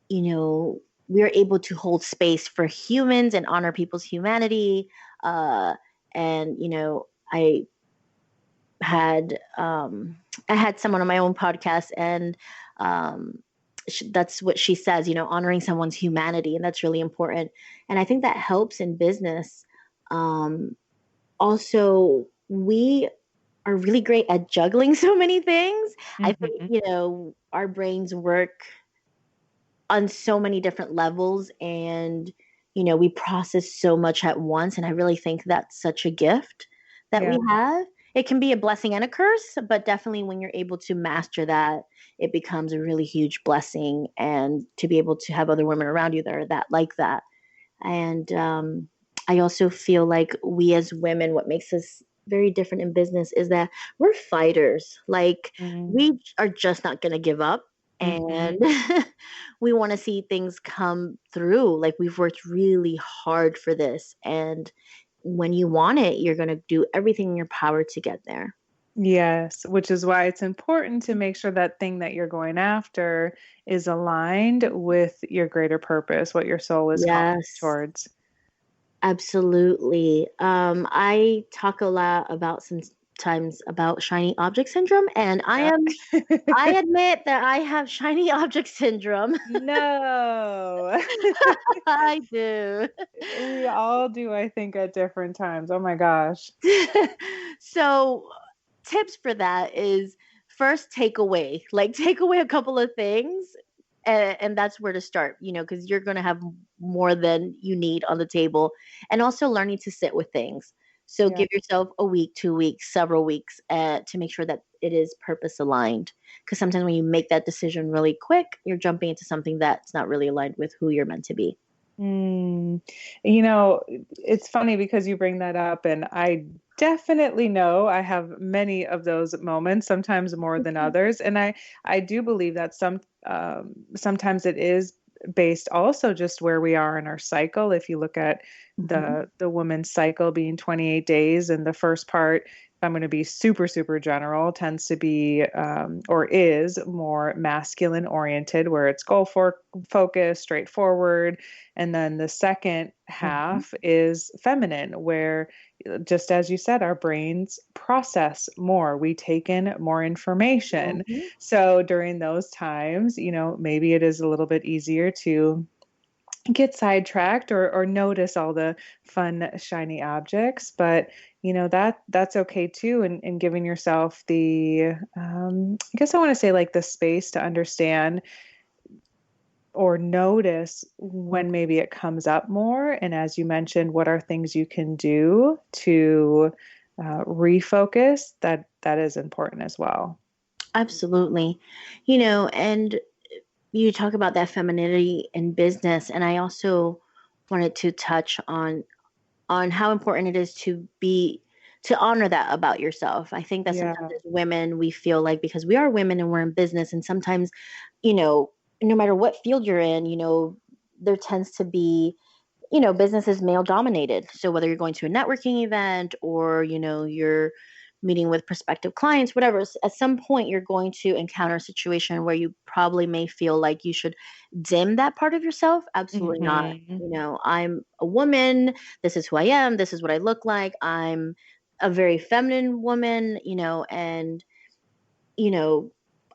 we are able to hold space for humans and honor people's humanity. And, I had, I had someone on my own podcast, and that's what she says, honoring someone's humanity. And that's really important. And I think that helps in business. Also, we are really great at juggling so many things. I think, our brains work on so many different levels, and, we process so much at once. And I really think that's such a gift that we have. It can be a blessing and a curse, but definitely when you're able to master that, it becomes a really huge blessing. And to be able to have other women around you that are like that. And I also feel like we as women, what makes us very different in business is that we're fighters. Like we are just not going to give up. And we want to see things come through. Like we've worked really hard for this. And when you want it, you're going to do everything in your power to get there. Yes, which is why it's important to make sure that thing that you're going after is aligned with your greater purpose, what your soul is calling towards. Absolutely. I talk a lot about sometimes about shiny object syndrome, and I admit that I have shiny object syndrome. No. I do. We all do, I think, at different times. Oh my gosh. So tips for that is first take away a couple of things. And that's where to start, because you're going to have more than you need on the table. And also learning to sit with things. So give yourself a week, 2 weeks, several weeks to make sure that it is purpose aligned. Because sometimes when you make that decision really quick, you're jumping into something that's not really aligned with who you're meant to be. It's funny because you bring that up, and I definitely know I have many of those moments, sometimes more than others. And I do believe that sometimes it is based also just where we are in our cycle. If you look at the woman's cycle being 28 days, and the first part, I'm going to be super, super general, tends to be or is more masculine oriented, where it's goal focused, straightforward. And then the second half is feminine, where, just as you said, our brains process more. We take in more information. So during those times, maybe it is a little bit easier to get sidetracked or notice all the fun, shiny objects. But, that's okay too. And giving yourself the, I guess I want to say like the space to understand or notice when maybe it comes up more. And as you mentioned, what are things you can do to refocus? That is important as well. Absolutely. And you talk about that femininity in business. And I also wanted to touch on how important it is to honor that about yourself. I think that sometimes as women, we feel like because we are women and we're in business, and sometimes, no matter what field you're in, there tends to be, business is male dominated. So whether you're going to a networking event or, you're meeting with prospective clients, whatever, at some point you're going to encounter a situation where you probably may feel like you should dim that part of yourself. Absolutely not. I'm a woman. This is who I am. This is what I look like. I'm a very feminine woman, and,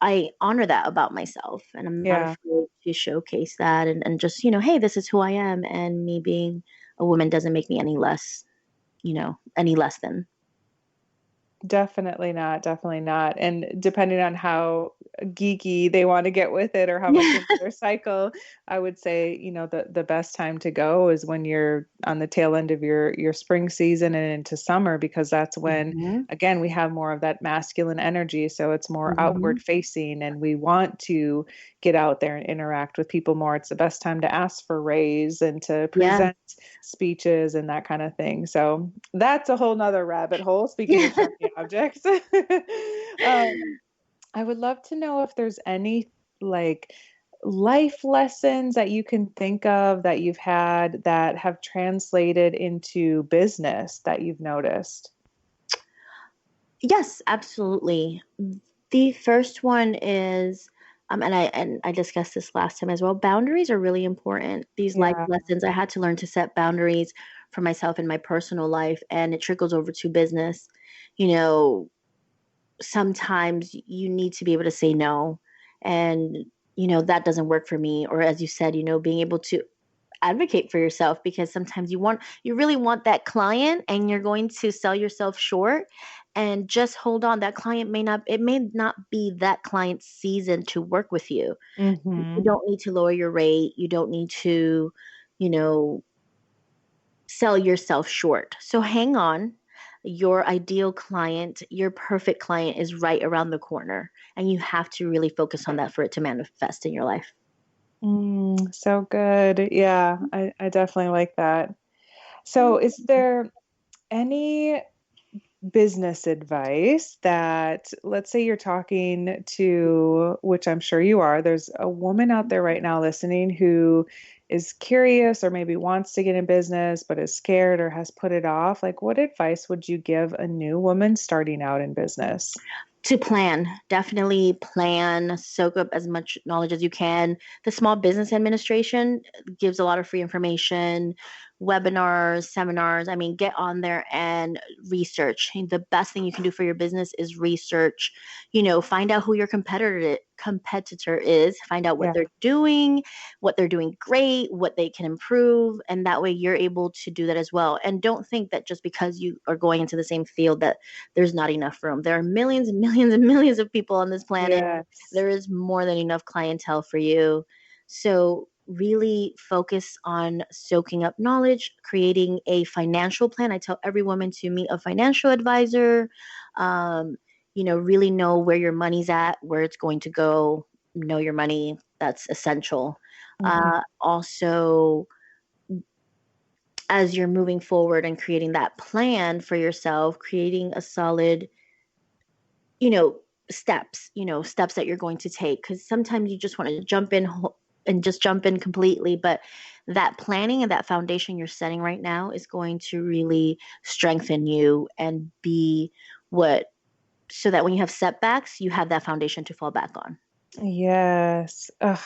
I honor that about myself, and I'm not afraid to showcase that and just, hey, this is who I am. And me being a woman doesn't make me any less, any less than. Definitely not. Definitely not. And depending on how geeky they want to get with it or how much into their cycle, I would say, the best time to go is when you're on the tail end of your spring season and into summer, because that's when, again, we have more of that masculine energy. So it's more outward facing, and we want to get out there and interact with people more. It's the best time to ask for raise and to present speeches and that kind of thing. So that's a whole nother rabbit hole, speaking of shiny objects. I would love to know if there's any like life lessons that you can think of that you've had that have translated into business that you've noticed. Yes, absolutely. The first one is And I discussed this last time as well. Boundaries are really important. These life Yeah. lessons, I had to learn to set boundaries for myself in my personal life, and it trickles over to business. You know, sometimes you need to be able to say no, and that doesn't work for me. Or as you said, being able to advocate for yourself, because sometimes you really want that client and you're going to sell yourself short, and just hold on. That client may not be that client's season to work with you. You Mm-hmm. don't need to lower your rate. You don't need to, you know, sell yourself short. So hang on. Your ideal client, your perfect client is right around the corner, and you have to really focus on that for it to manifest in your life. So good. Yeah, I definitely like that. So is there any business advice that, let's say you're talking to, which I'm sure you are, there's a woman out there right now listening who is curious or maybe wants to get in business but is scared or has put it off. Like, what advice would you give a new woman starting out in business? To plan, definitely plan, soak up as much knowledge as you can. The Small Business Administration gives a lot of free information, webinars, seminars. I mean, get on there and research. The best thing you can do for your business is research. Find out who your competitor is, find out Yeah. what they're doing great, what they can improve, and that way you're able to do that as well. And don't think that just because you are going into the same field that there's not enough room. There are millions and millions and millions of people on this planet. Yes. There is more than enough clientele for you. So really focus on soaking up knowledge, creating a financial plan. I tell every woman to meet a financial advisor. Really know where your money's at, where it's going to go. Know your money. That's essential. Mhm. Also, as you're moving forward and creating that plan for yourself, creating a solid, you know, steps that you're going to take. Because sometimes you just want to jump in and just jump in completely. But that planning and that foundation you're setting right now is going to really strengthen you and be so that when you have setbacks, you have that foundation to fall back on. Yes. Ugh.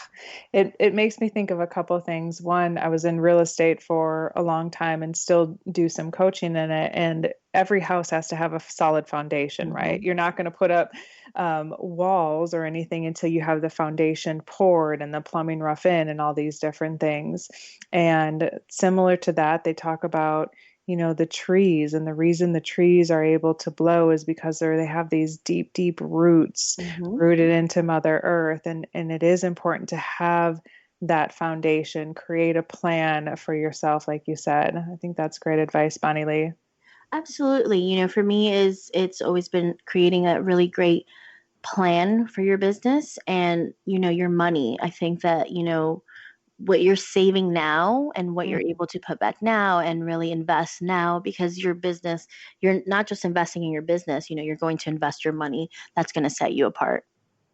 It makes me think of a couple things. One, I was in real estate for a long time and still do some coaching in it. And every house has to have a solid foundation, right? Mm-hmm. You're not going to put up walls or anything until you have the foundation poured and the plumbing rough in and all these different things. And similar to that, they talk about the trees, and the reason the trees are able to blow is because they have these deep, deep roots Mm-hmm. rooted into Mother Earth. And it is important to have that foundation, create a plan for yourself, like you said. I think that's great advice, Bonnielee. Absolutely. For me it's always been creating a really great plan for your business and your money. I think that what you're saving now and what you're able to put back now and really invest now, because your business, you're not just investing in your business, you're going to invest your money. That's going to set you apart.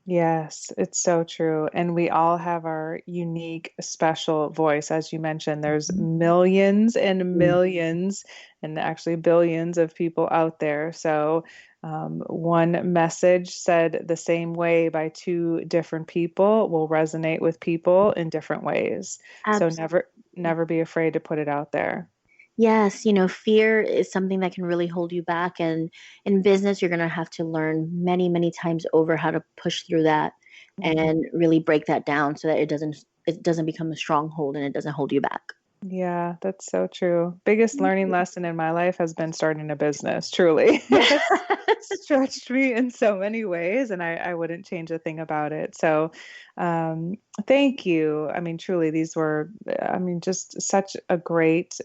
Yes, it's so true. And we all have our unique, special voice. As you mentioned, there's millions and Mm. millions and actually billions of people out there. So, one message said the same way by two different people will resonate with people in different ways. So Absolutely. never be afraid to put it out there. Yes, fear is something that can really hold you back. And in business, you're going to have to learn many, many times over how to push through that Mhm. and really break that down so that it doesn't become a stronghold and it doesn't hold you back. Yeah, that's so true. Biggest learning lesson in my life has been starting a business, truly. Yeah. It's stretched me in so many ways, and I wouldn't change a thing about it. So, um, thank you. I mean, truly, these were, just such a great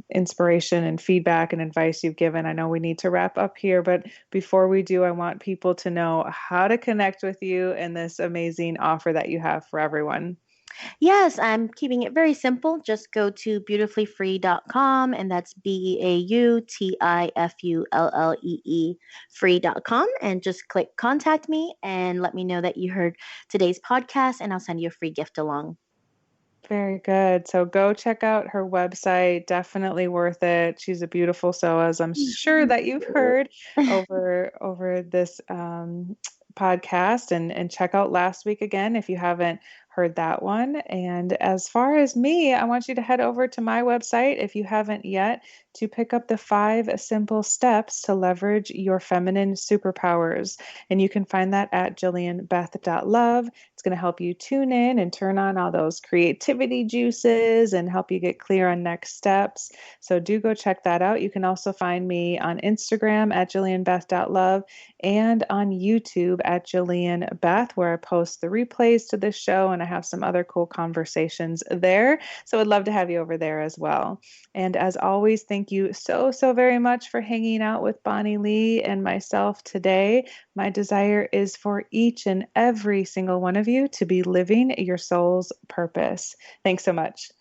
inspiration and feedback and advice you've given. I know we need to wrap up here, but before we do, I want people to know how to connect with you and this amazing offer that you have for everyone. Yes, I'm keeping it very simple. Just go to beautifullyfree.com, and that's BeautifulleE free.com, and just click contact me and let me know that you heard today's podcast, and I'll send you a free gift along. Very good. So go check out her website. Definitely worth it. She's a beautiful soul, as I'm sure that you've heard over this podcast and check out last week again if you haven't heard that one. And as far as me, I want you to head over to my website if you haven't yet to pick up the 5 simple steps to leverage your feminine superpowers. And you can find that at jillianbeth.love. It's going to help you tune in and turn on all those creativity juices and help you get clear on next steps. So do go check that out. You can also find me on Instagram at jillianbeth.love and on YouTube at Jillian Beth, where I post the replays to this show and I have some other cool conversations there. So I'd love to have you over there as well. And as always, thank you so very much for hanging out with Bonnielee and myself today. My desire is for each and every single one of you to be living your soul's purpose. Thanks so much.